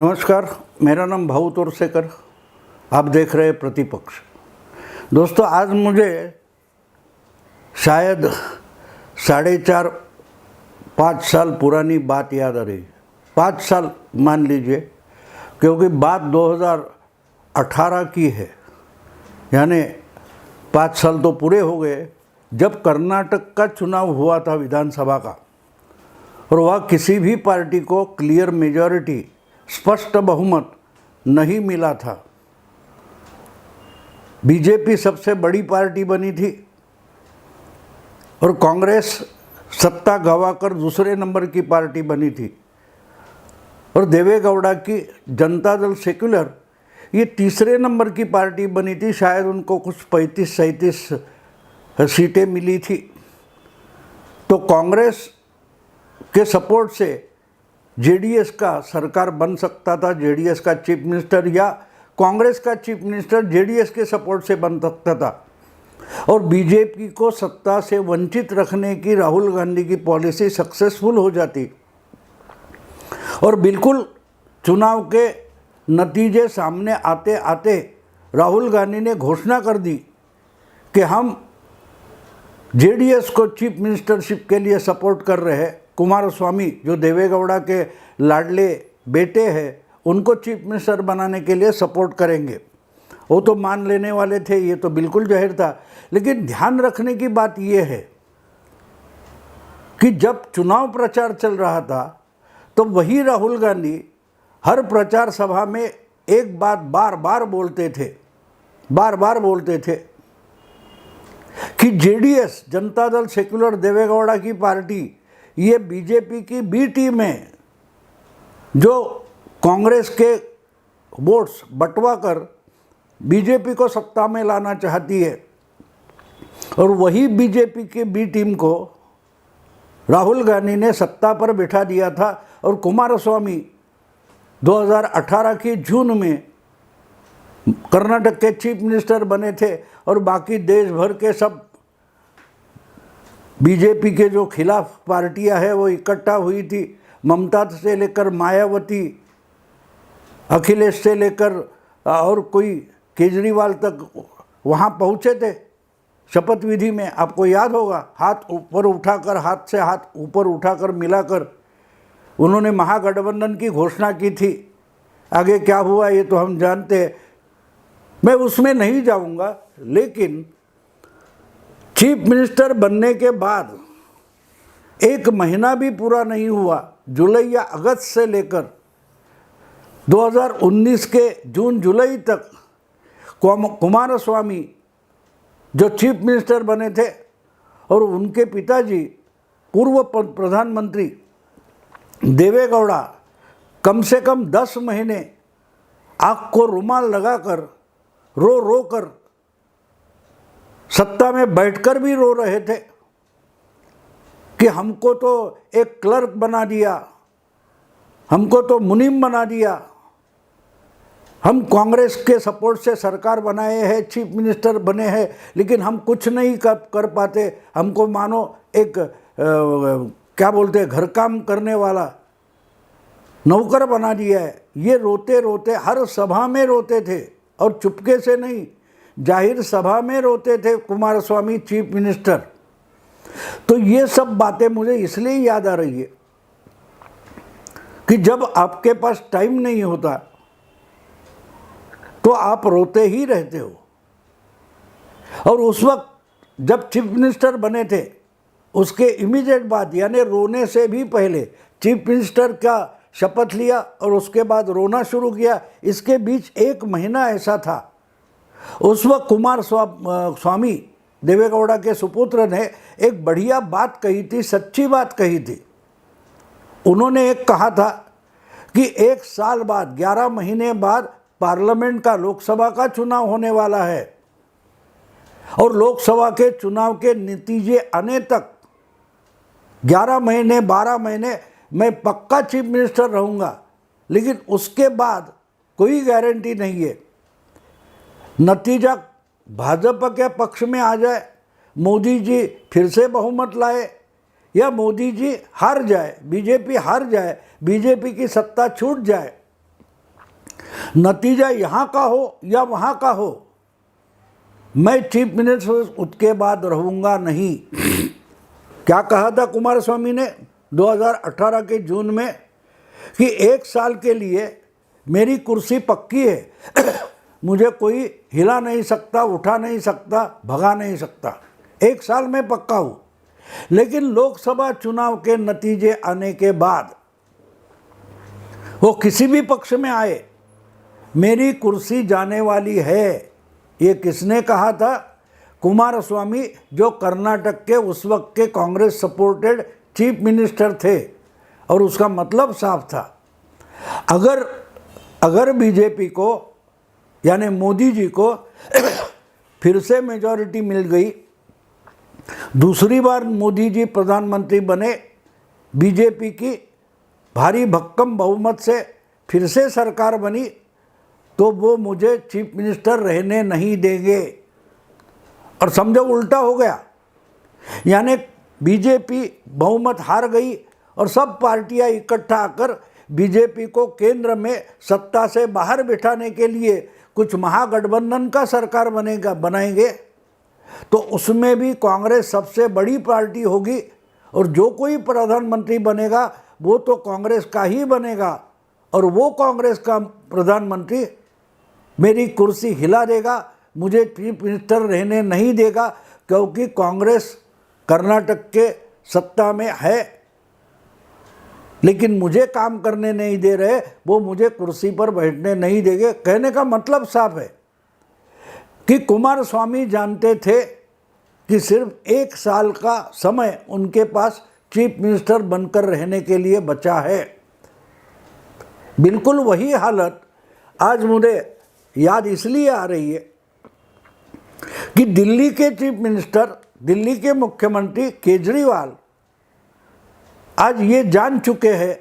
नमस्कार, मेरा नाम भाऊ तोरसेकर। आप देख रहे हैं प्रतिपक्ष। दोस्तों, आज मुझे शायद 4.5-5 साल पुरानी बात याद आ रही। 5 साल मान लीजिए, क्योंकि बात 2018 की है, यानी 5 साल तो पूरे हो गए जब कर्नाटक का चुनाव हुआ था विधानसभा का, और वह किसी भी पार्टी को क्लियर मेजॉरिटी, स्पष्ट बहुमत नहीं मिला था। बीजेपी सबसे बड़ी पार्टी बनी थी और कांग्रेस सत्ता गंवाकर दूसरे नंबर की पार्टी बनी थी, और देवेगौड़ा की जनता दल सेक्युलर ये तीसरे नंबर की पार्टी बनी थी। शायद उनको कुछ 35-37 सीटें मिली थी। तो कांग्रेस के सपोर्ट से जेडीएस का सरकार बन सकता था, जेडीएस का चीफ मिनिस्टर, या कांग्रेस का चीफ मिनिस्टर जेडीएस के सपोर्ट से बन सकता था। और बीजेपी को सत्ता से वंचित रखने की राहुल गांधी की पॉलिसी सक्सेसफुल हो जाती, और बिल्कुल चुनाव के नतीजे सामने आते आते राहुल गांधी ने घोषणा कर दी कि हम जेडीएस को चीफ मिनिस्टरशिप के लिए सपोर्ट कर रहे हैं। कुमारस्वामी, जो देवेगौड़ा के लाडले बेटे हैं, उनको चीफ मिनिस्टर बनाने के लिए सपोर्ट करेंगे। वो तो मान लेने वाले थे, ये तो बिल्कुल जाहिर था। लेकिन ध्यान रखने की बात ये है कि जब चुनाव प्रचार चल रहा था तो वही राहुल गांधी हर प्रचार सभा में एक बात बार बार बोलते थे कि जेडीएस, जनता दल सेक्युलर देवेगौड़ा की पार्टी, ये बीजेपी की बी टीम है, जो कांग्रेस के वोट्स बंटवा कर बीजेपी को सत्ता में लाना चाहती है। और वही बीजेपी के बी टीम को राहुल गांधी ने सत्ता पर बिठा दिया था, और कुमारस्वामी 2018 की जून में कर्नाटक के चीफ मिनिस्टर बने थे, और बाकी देश भर के सब बीजेपी के जो खिलाफ पार्टियां हैं वो इकट्ठा हुई थी। ममता से लेकर मायावती, अखिलेश से लेकर और कोई केजरीवाल तक वहाँ पहुँचे थे शपथ विधि में। आपको याद होगा, हाथ ऊपर उठाकर, हाथ से हाथ ऊपर उठाकर मिलाकर उन्होंने महागठबंधन की घोषणा की थी। आगे क्या हुआ ये तो हम जानते हैं, मैं उसमें नहीं जाऊंगा। लेकिन चीफ मिनिस्टर बनने के बाद 1 महीना भी पूरा नहीं हुआ, जुलाई या अगस्त से लेकर 2019 के जून जुलाई तक कुमारस्वामी जो चीफ मिनिस्टर बने थे, और उनके पिताजी पूर्व प्रधानमंत्री देवेगौड़ा कम से कम 10 महीने आँख को रुमाल लगाकर रो कर सत्ता में बैठकर भी रो रहे थे कि हमको तो एक क्लर्क बना दिया, हमको तो मुनीम बना दिया, हम कांग्रेस के सपोर्ट से सरकार बनाए हैं, चीफ मिनिस्टर बने हैं, लेकिन हम कुछ नहीं कर पाते। हमको मानो एक क्या बोलते हैं, घर काम करने वाला नौकर बना दिया है। ये रोते रोते हर सभा में रोते थे, और चुपके से नहीं, जाहिर सभा में रोते थे कुमारस्वामी चीफ मिनिस्टर। तो ये सब बातें मुझे इसलिए याद आ रही है कि जब आपके पास टाइम नहीं होता तो आप रोते ही रहते हो। और उस वक्त जब चीफ मिनिस्टर बने थे, उसके इमीडिएट बाद, यानी रोने से भी पहले चीफ मिनिस्टर का शपथ लिया और उसके बाद रोना शुरू किया। इसके बीच 1 महीना ऐसा था। उस वक्त कुमारस्वामी देवेगौड़ा के सुपुत्र ने एक बढ़िया बात कही थी, सच्ची बात कही थी। उन्होंने एक कहा था कि 1 साल बाद, 11 महीने बाद पार्लियामेंट का, लोकसभा का चुनाव होने वाला है, और लोकसभा के चुनाव के नतीजे आने तक 11 महीने 12 महीने मैं पक्का चीफ मिनिस्टर रहूँगा, लेकिन उसके बाद कोई गारंटी नहीं है। नतीजा भाजपा के पक्ष में आ जाए, मोदी जी फिर से बहुमत लाए, या मोदी जी हार जाए, बीजेपी हार जाए, बीजेपी की सत्ता छूट जाए, नतीजा यहाँ का हो या वहाँ का हो, मैं चीफ मिनिस्टर उसके बाद रहूँगा नहीं। क्या कहा था कुमार स्वामी ने 2018 के जून में कि 1 साल के लिए मेरी कुर्सी पक्की है, मुझे कोई हिला नहीं सकता, उठा नहीं सकता, भगा नहीं सकता, 1 साल में पक्का हूँ। लेकिन लोकसभा चुनाव के नतीजे आने के बाद वो किसी भी पक्ष में आए, मेरी कुर्सी जाने वाली है। ये किसने कहा था? कुमार स्वामी, जो कर्नाटक के उस वक्त के कांग्रेस सपोर्टेड चीफ मिनिस्टर थे। और उसका मतलब साफ था, अगर बीजेपी को यानी मोदी जी को फिर से मेजॉरिटी मिल गई, दूसरी बार मोदी जी प्रधानमंत्री बने, बीजेपी की भारी भक्कम बहुमत से फिर से सरकार बनी, तो वो मुझे चीफ मिनिस्टर रहने नहीं देंगे। और समझो उल्टा हो गया, यानी बीजेपी बहुमत हार गई और सब पार्टियां इकट्ठा आकर बीजेपी को केंद्र में सत्ता से बाहर बिठाने के लिए कुछ महागठबंधन का सरकार बनाएंगे। तो उसमें भी कांग्रेस सबसे बड़ी पार्टी होगी और जो कोई प्रधानमंत्री बनेगा वो तो कांग्रेस का ही बनेगा, और वो कांग्रेस का प्रधानमंत्री मेरी कुर्सी हिला देगा, मुझे चीफ मिनिस्टर रहने नहीं देगा, क्योंकि कांग्रेस कर्नाटक के सत्ता में है लेकिन मुझे काम करने नहीं दे रहे, वो मुझे कुर्सी पर बैठने नहीं देंगे। कहने का मतलब साफ है कि कुमार स्वामी जानते थे कि सिर्फ 1 साल का समय उनके पास चीफ मिनिस्टर बनकर रहने के लिए बचा है। बिल्कुल वही हालत आज मुझे याद इसलिए आ रही है कि दिल्ली के चीफ मिनिस्टर, दिल्ली के मुख्यमंत्री केजरीवाल आज ये जान चुके हैं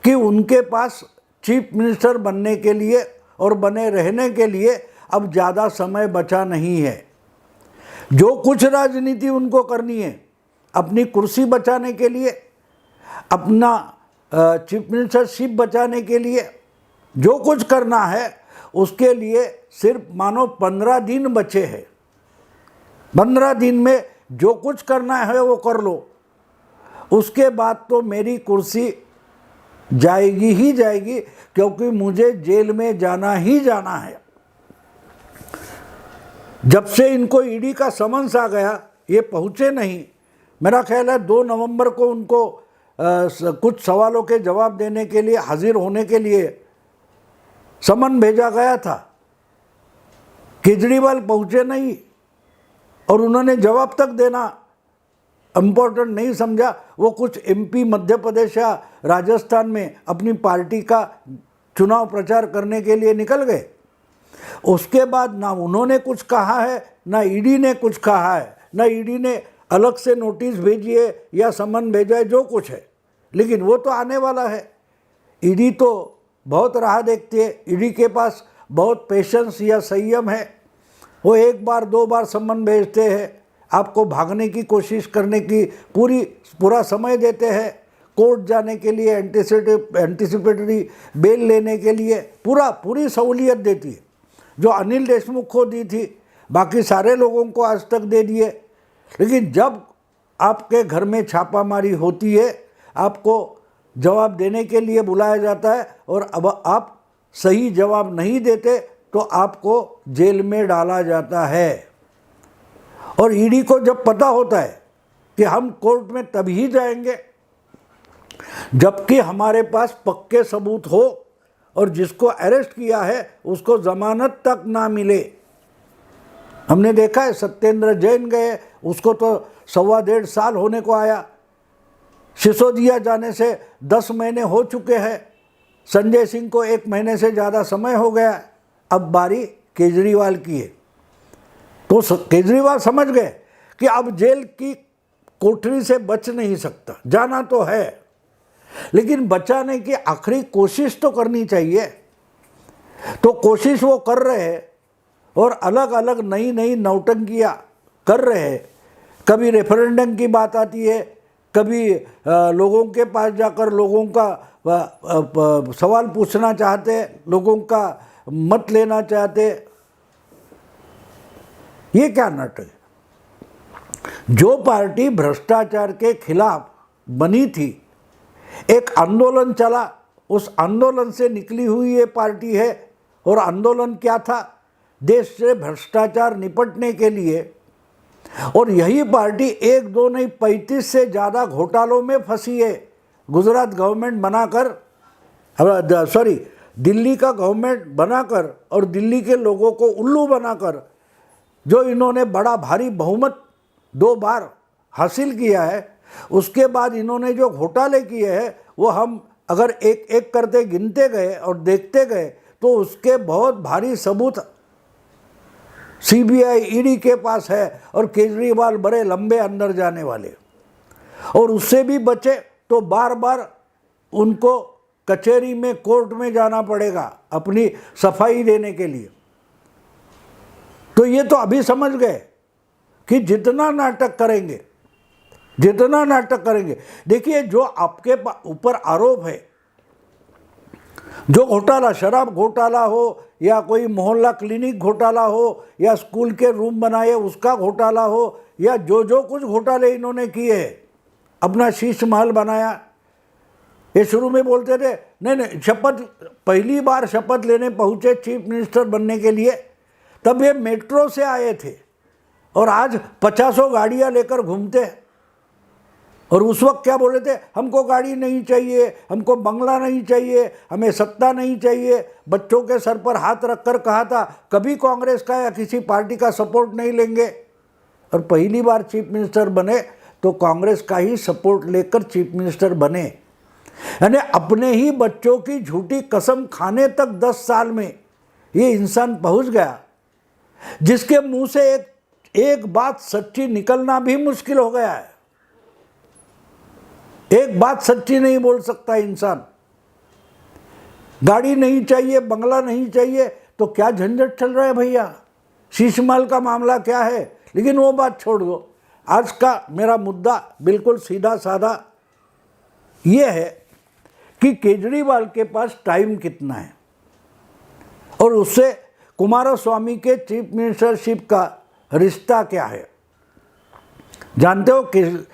कि उनके पास चीफ मिनिस्टर बनने के लिए और बने रहने के लिए अब ज़्यादा समय बचा नहीं है। जो कुछ राजनीति उनको करनी है अपनी कुर्सी बचाने के लिए, अपना चीफ मिनिस्टरशिप बचाने के लिए, जो कुछ करना है उसके लिए सिर्फ मानो 15 दिन बचे हैं। 15 दिन में जो कुछ करना है वो कर लो, उसके बाद तो मेरी कुर्सी जाएगी ही जाएगी, क्योंकि मुझे जेल में जाना ही जाना है। जब से इनको ईडी का समन्स आ गया, ये पहुँचे नहीं। मेरा ख्याल है 2 नवंबर को उनको कुछ सवालों के जवाब देने के लिए, हाजिर होने के लिए समन भेजा गया था। केजरीवाल पहुँचे नहीं और उन्होंने जवाब तक देना इम्पोर्टेंट नहीं समझा। वो कुछ एमपी मध्य प्रदेश या राजस्थान में अपनी पार्टी का चुनाव प्रचार करने के लिए निकल गए। उसके बाद ना उन्होंने कुछ कहा है, ना ईडी ने कुछ कहा है, ना ईडी ने अलग से नोटिस भेजी है या समन भेजा है, जो कुछ है। लेकिन वो तो आने वाला है। ईडी तो बहुत राह देखती है, ईडी के पास बहुत पेशेंस या संयम है। वो 1 बार 2 बार समन भेजते हैं, आपको भागने की कोशिश करने की पूरा समय देते हैं, कोर्ट जाने के लिए, एंटिसिपेटरी बेल लेने के लिए पूरी सहूलियत देती है। जो अनिल देशमुख को दी थी, बाकी सारे लोगों को आज तक दे दिए। लेकिन जब आपके घर में छापामारी होती है, आपको जवाब देने के लिए बुलाया जाता है और अब आप सही जवाब नहीं देते तो आपको जेल में डाला जाता है। और ईडी को जब पता होता है कि हम कोर्ट में तभी जाएंगे जबकि हमारे पास पक्के सबूत हो और जिसको अरेस्ट किया है उसको जमानत तक ना मिले। हमने देखा है, सत्येंद्र जैन गए, उसको तो 1.25 साल होने को आया। सिसोदिया जाने से 10 महीने हो चुके हैं। संजय सिंह को 1 महीने से ज़्यादा समय हो गया। अब बारी केजरीवाल की है। तो केजरीवाल समझ गए कि अब जेल की कोठरी से बच नहीं सकता, जाना तो है, लेकिन बचाने की आखिरी कोशिश तो करनी चाहिए। तो कोशिश वो कर रहे हैं और अलग अलग नई नौटंकियाँ कर रहे हैं। कभी रेफरेंडम की बात आती है, कभी लोगों के पास जाकर लोगों का सवाल पूछना चाहते, लोगों का मत लेना चाहते। ये क्या नाटक है? जो पार्टी भ्रष्टाचार के खिलाफ बनी थी, एक आंदोलन चला, उस आंदोलन से निकली हुई ये पार्टी है। और आंदोलन क्या था? देश से भ्रष्टाचार निपटने के लिए। और यही पार्टी एक दो नहीं 35 से ज़्यादा घोटालों में फंसी है। गुजरात गवर्नमेंट बनाकर, दिल्ली का गवर्नमेंट बनाकर और दिल्ली के लोगों को उल्लू बनाकर जो इन्होंने बड़ा भारी बहुमत 2 बार हासिल किया है, उसके बाद इन्होंने जो घोटाले किए हैं वो हम अगर एक एक करते गिनते गए और देखते गए तो उसके बहुत भारी सबूत सीबीआई ईडी के पास है। और केजरीवाल बड़े लंबे अंदर जाने वाले, और उससे भी बचे तो बार बार उनको कचहरी में, कोर्ट में जाना पड़ेगा अपनी सफाई देने के लिए। तो ये तो अभी समझ गए कि जितना नाटक करेंगे, जितना नाटक करेंगे। देखिए, जो आपके ऊपर आरोप है, जो घोटाला, शराब घोटाला हो या कोई मोहल्ला क्लिनिक घोटाला हो या स्कूल के रूम बनाए उसका घोटाला हो, या जो जो कुछ घोटाले इन्होंने किए हैं, अपना शीश महल बनाया। ये शुरू में बोलते थे नहीं, शपथ, पहली बार शपथ लेने पहुंचे चीफ मिनिस्टर बनने के लिए, तब ये मेट्रो से आए थे और आज 50 गाड़ियां लेकर घूमते हैं। और उस वक्त क्या बोले थे? हमको गाड़ी नहीं चाहिए, हमको बंगला नहीं चाहिए, हमें सत्ता नहीं चाहिए। बच्चों के सर पर हाथ रखकर कहा था कभी कांग्रेस का या किसी पार्टी का सपोर्ट नहीं लेंगे। और पहली बार चीफ मिनिस्टर बने तो कांग्रेस का ही सपोर्ट लेकर चीफ मिनिस्टर बने। यानी अपने ही बच्चों की झूठी कसम खाने तक 10 साल में ये इंसान पहुंच गया, जिसके मुंह से एक बात सच्ची निकलना भी मुश्किल हो गया है। एक बात सच्ची नहीं बोल सकता इंसान। गाड़ी नहीं चाहिए, बंगला नहीं चाहिए, तो क्या झंझट चल रहा है भैया? शीश महल का मामला क्या है? लेकिन वो बात छोड़ दो। आज का मेरा मुद्दा बिल्कुल सीधा साधा ये है कि केजरीवाल के पास टाइम कितना है और उससे कुमारस्वामी के चीफ मिनिस्टरशिप का रिश्ता क्या है। जानते हो कि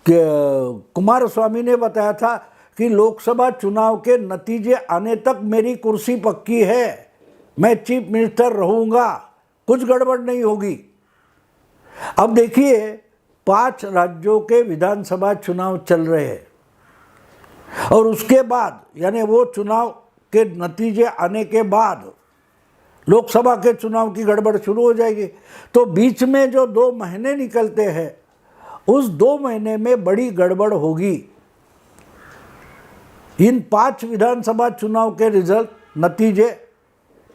कुमारस्वामी ने बताया था कि लोकसभा चुनाव के नतीजे आने तक मेरी कुर्सी पक्की है, मैं चीफ मिनिस्टर रहूँगा, कुछ गड़बड़ नहीं होगी। अब देखिए, 5 राज्यों के विधानसभा चुनाव चल रहे हैं और उसके बाद, यानी वो चुनाव के नतीजे आने के बाद लोकसभा के चुनाव की गड़बड़ शुरू हो जाएगी। तो बीच में जो 2 महीने निकलते हैं, उस 2 महीने में बड़ी गड़बड़ होगी। इन 5 विधानसभा चुनाव के रिजल्ट, नतीजे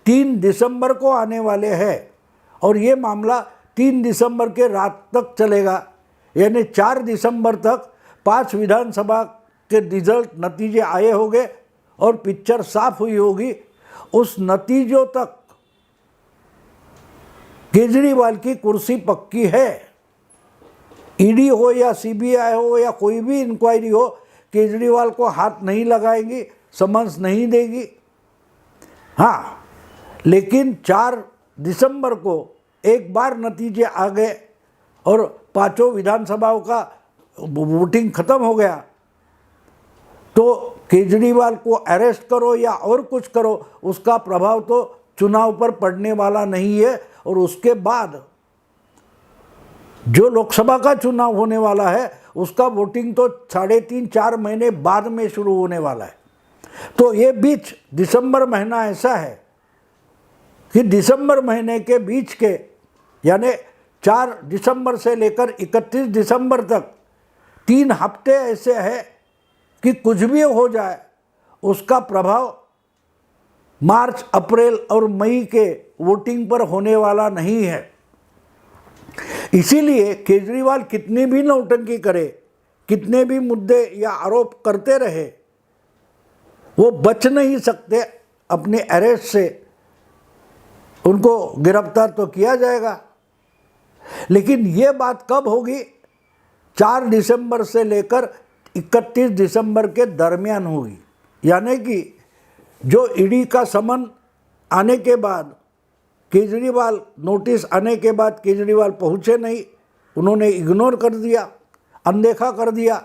3 दिसंबर को आने वाले हैं और ये मामला 3 दिसंबर के रात तक चलेगा। यानी 4 दिसंबर तक 5 विधानसभा के रिजल्ट, नतीजे आए होंगे और पिक्चर साफ हुई होगी। उस नतीजों तक केजरीवाल की कुर्सी पक्की है। ईडी हो या सीबीआई हो या कोई भी इंक्वायरी हो, केजरीवाल को हाथ नहीं लगाएगी, समन्स नहीं देगी। हाँ, लेकिन 4 दिसंबर को एक बार नतीजे आ गए और 5 विधानसभाओं का वोटिंग खत्म हो गया, तो केजरीवाल को अरेस्ट करो या और कुछ करो, उसका प्रभाव तो चुनाव पर पड़ने वाला नहीं है। और उसके बाद जो लोकसभा का चुनाव होने वाला है, उसका वोटिंग तो 3.5-4 महीने बाद में शुरू होने वाला है। तो ये बीच दिसंबर महीना ऐसा है कि दिसंबर महीने के बीच के, यानी 4 दिसंबर से लेकर 31 दिसंबर तक 3 हफ्ते ऐसे हैं कि कुछ भी हो जाए उसका प्रभाव मार्च, अप्रैल और मई के वोटिंग पर होने वाला नहीं है। इसीलिए केजरीवाल कितनी भी नौटंकी करे, कितने भी मुद्दे या आरोप करते रहे, वो बच नहीं सकते अपने अरेस्ट से। उनको गिरफ्तार तो किया जाएगा, लेकिन ये बात कब होगी 4 दिसंबर से लेकर 31 दिसंबर के दरमियान होगी। यानी कि जो ईडी का समन आने के बाद केजरीवाल, नोटिस आने के बाद केजरीवाल पहुँचे नहीं, उन्होंने इग्नोर कर दिया, अनदेखा कर दिया।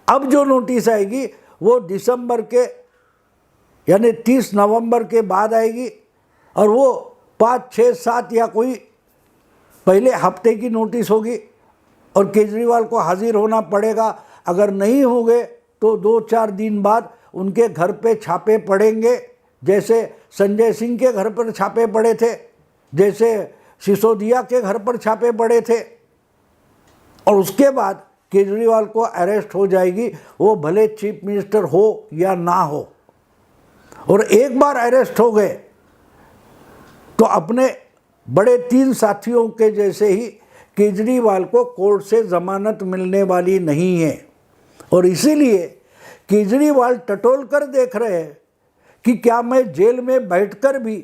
अब जो नोटिस आएगी वो दिसंबर के यानी 30 नवंबर के बाद आएगी और वो 5, 6, 7 या कोई पहले हफ्ते की नोटिस होगी और केजरीवाल को हाजिर होना पड़ेगा। अगर नहीं होंगे तो 2-4 दिन बाद उनके घर पे छापे पड़ेंगे, जैसे संजय सिंह के घर पर छापे पड़े थे, जैसे सिसोदिया के घर पर छापे पड़े थे। और उसके बाद केजरीवाल को अरेस्ट हो जाएगी, वो भले चीफ मिनिस्टर हो या ना हो। और एक बार अरेस्ट हो गए तो अपने बड़े 3 साथियों के जैसे ही केजरीवाल को कोर्ट से जमानत मिलने वाली नहीं है। और इसीलिए केजरीवाल टटोल कर देख रहे हैं कि क्या मैं जेल में बैठकर भी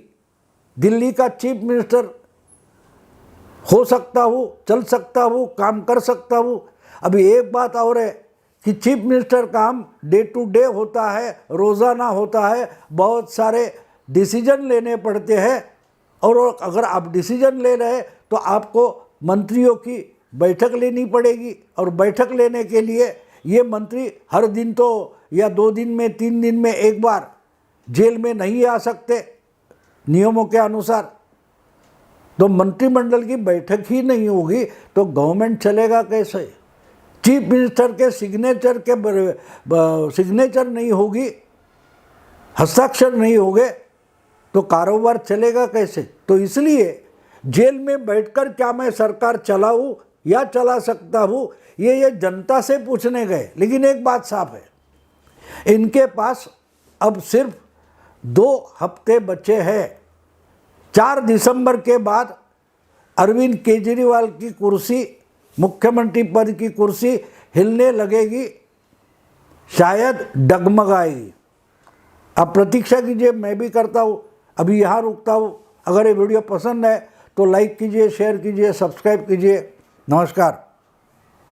दिल्ली का चीफ मिनिस्टर हो सकता हूँ, चल सकता हूँ, काम कर सकता हूँ। अभी एक बात और है कि चीफ मिनिस्टर काम डे टू डे होता है, रोज़ाना होता है, बहुत सारे डिसीजन लेने पड़ते हैं। और अगर आप डिसीजन ले रहे हैं तो आपको मंत्रियों की बैठक लेनी पड़ेगी और बैठक लेने के लिए ये मंत्री हर दिन तो या 2 दिन में 3 दिन में एक बार जेल में नहीं आ सकते नियमों के अनुसार। तो मंत्रिमंडल की बैठक ही नहीं होगी तो गवर्नमेंट चलेगा कैसे? चीफ मिनिस्टर के सिग्नेचर नहीं होगी, हस्ताक्षर नहीं होंगे तो कारोबार चलेगा कैसे? तो इसलिए जेल में बैठकर क्या मैं सरकार चलाऊं या चला सकता हूं, ये जनता से पूछने गए। लेकिन एक बात साफ है, इनके पास अब सिर्फ 2 हफ्ते बचे हैं। 4 दिसंबर के बाद अरविंद केजरीवाल की कुर्सी, मुख्यमंत्री पद की कुर्सी हिलने लगेगी, शायद डगमगाएगी। आप प्रतीक्षा कीजिए, मैं भी करता हूँ। अभी यहाँ रुकता हूँ। अगर ये वीडियो पसंद है तो लाइक कीजिए, शेयर कीजिए, सब्सक्राइब कीजिए। नमस्कार।